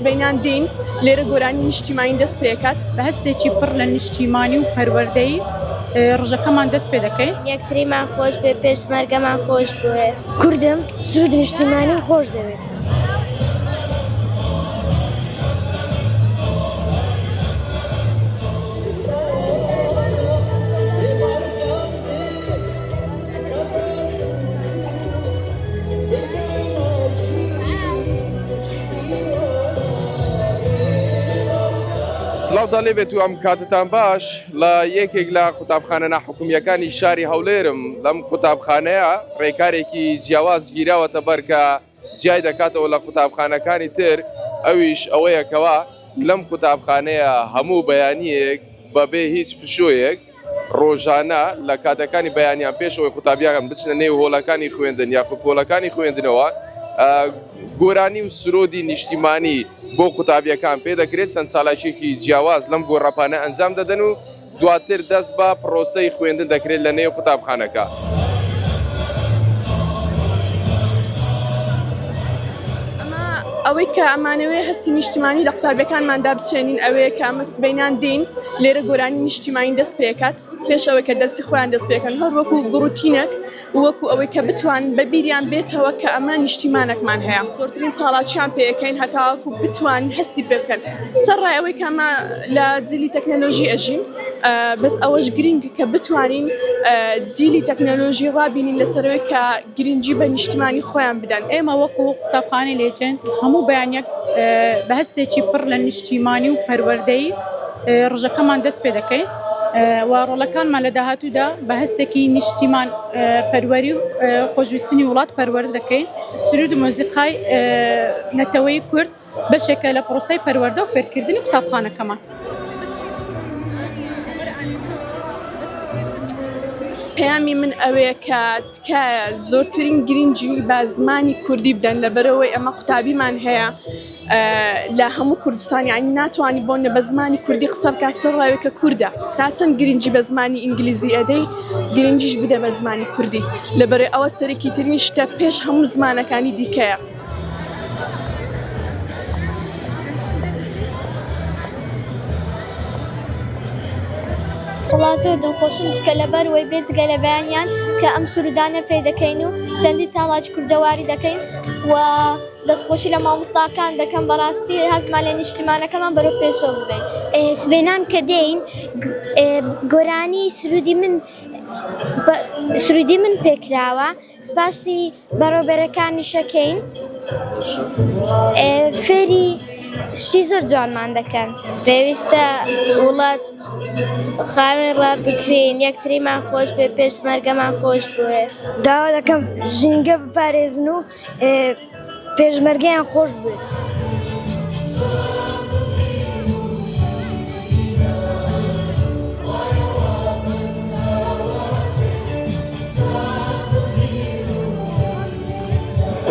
سبەینان دێین لێرە گۆرانی نیشتیمانی دەست پێکات بە هەستێکی پڕ لە نیشتیمانی و پەروەردەی ڕژەکەمان دەست پێ دەکەین. یەکتریمان خۆش بێ پێشمەرگەمان خۆش بووێ. کوردم سرود نیشتیمانی خۆش دەوێت. سلااو دەڵێبێت و ئەم کاتتان باش لە یەکێک لە قوتابخانە حکومیەکانی شاری هەولێرم لەم قوتابخانەیە ڕێکارێکی جیاواز گیراوەتە بەر کە جیای دەکاتەوە لە قوتابخانەکانی تر ئەویش ئەوەیەکەوە لەم قوتابخانەیە هەموو بەیانیەک بەبێ هیچ پشۆیەک ڕۆژانە لە کاتەکانی بەیانیان پێشەوەی قوتابیان بچنە نێو هۆڵەکانی خوێندن یاخود کۆڵەکانی خوێندنەوە گۆرانی و سرۆدی نیشتیمانی بۆ قوتابیەکان پێدەکرێت چەند ساڵاکێکی جیاواز لەم گۆڕەپانە ئەنجام دەدەن و دواتر دەست بە پرۆسەی خوێندن دەکرێت لە نێو قوتابخانەکە. ئەوەی کە ئەمانەوەی هەستی نیشتیمانی لە قوتابیەکانماندا بچێنین ئەوەیە کە ئەمە سبەینان دێین لێرە گۆرانی نیشتیمانی دەست پێکات پێش ئەوەی کە دەستی خۆیان دەست پێکەن هەر وەکو گڕوتینەک وەکو ئەوەی کە بتوان بە بیریان بێتەوە کە ئەمە نیشتیمانێکمان هەیە زۆرترین ساڵاتیان پێەکەین هەتاوەکو بتوان هەستی پێ بکەن سەرڕای ئەوەی کە ئەمە لە جیلی تەکنەلۆژی ئەژین بەس ئەوەش گرنگە کە بتوانین جیلی تەکنەلۆژی ڕابینین لەسەرەوەی کە گرنگی بە نیشتیمانی خۆیان بدەن. ئێمە وەکو قوتابخانەی لێجێند هەموو بەیانیەک بە هەستێکی پڕ لە نیشتیمانی و پەروەردەی ڕژەکەمان دەست پێ دەکەین و ڕۆڵەکانمان لە داهاتوودا بە هەستێکی نیشتیمان پەروەری و خۆشویستنی وڵات پەروەردە دەکەین. سرود و مۆزیقای نەتەوەی کورد بەشێکە لە پرۆسەی پەروەردە و فێرکردنی قوتابخانەکەمان. پەیامی من ئەوەیە کە تکایە زۆرترین گرنگی بە زمانی کوردی بدەن لەبەرەوەی ئەمە قوتابیمان هەیە لە هەموو کوردستانی ینی ناتوانانی بۆنە بە زمانی کوردی قسە بکە سەرڕاوێکە کووردە تا چەند گرنگی بە زمانی ئینگلیزی ئەدەی گرنگیش بدە بە زمانی کوردی لەبەرەوەی ئەوە سەرەکی ترین شتە پێش هەموو زمانەکانی دیکەیە. وڵات زۆر دڵخۆشم چکە لەبەر وەی بێجگە لە بەیانیان کە ئەم سرودانە پێ دەکەین و چەندی چاڵاج کوردەواری دەکەین و دەستخۆشی لە مامۆستاکان دەکەم بەڕاستی هەزمان لە نیشتیمانەکەمان بەرەو پێشەوە ببین. سبەینان کە دێین گۆرانی سرودی من پێکراوە سپاسی بەڕێوەبەرەکانی شەکەین فێری شتی زۆر جوانمان دەکەن پێویستە وڵات خاوێن ڕاب بکرین یەکتریمان خۆش بێ پێشمەرگەمان خۆش بووێ داوا دەکەم ژینگە بپارێزن و پێشمەرگەیان خۆش بێت.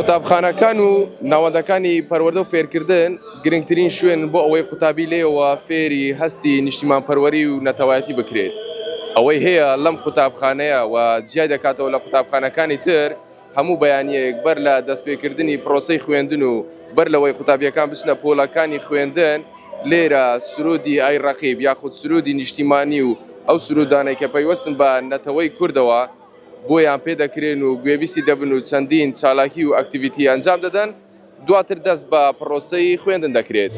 قوتابخانەکان و ناوەندەکانی پەروەردە و فێرکردن گرنگترین شوێن بۆ ئەوەی قوتابی لێەوە فێری هەستی نیشتیمان پەروەری و نەتەوایەتی بکرێت. ئەوەی هەیە لەم قوتابخانەیە و جیای دەکاتەوە لە قوتابخانەکانی تر هەموو بەیانیەک بەر لە دەستپێکردنی پرۆسەی خوێندن و بەر لەوەی قوتابیەکان بچنە پۆلەکانی خوێندن لێرە سرودی ئای ڕەقیب یاخود سرودی نیشتیمانی و ئەو سرودانەی کە پەیوەستن بە نەتەوەی کوردەوە بۆیان پێدەکرێن و گوێویستی دەبن و چەندین چالاکی و ئەکتیڤیتی ئەنجام دەدەن دواتر دەست بە پرۆسەی خوێندن دەکرێت.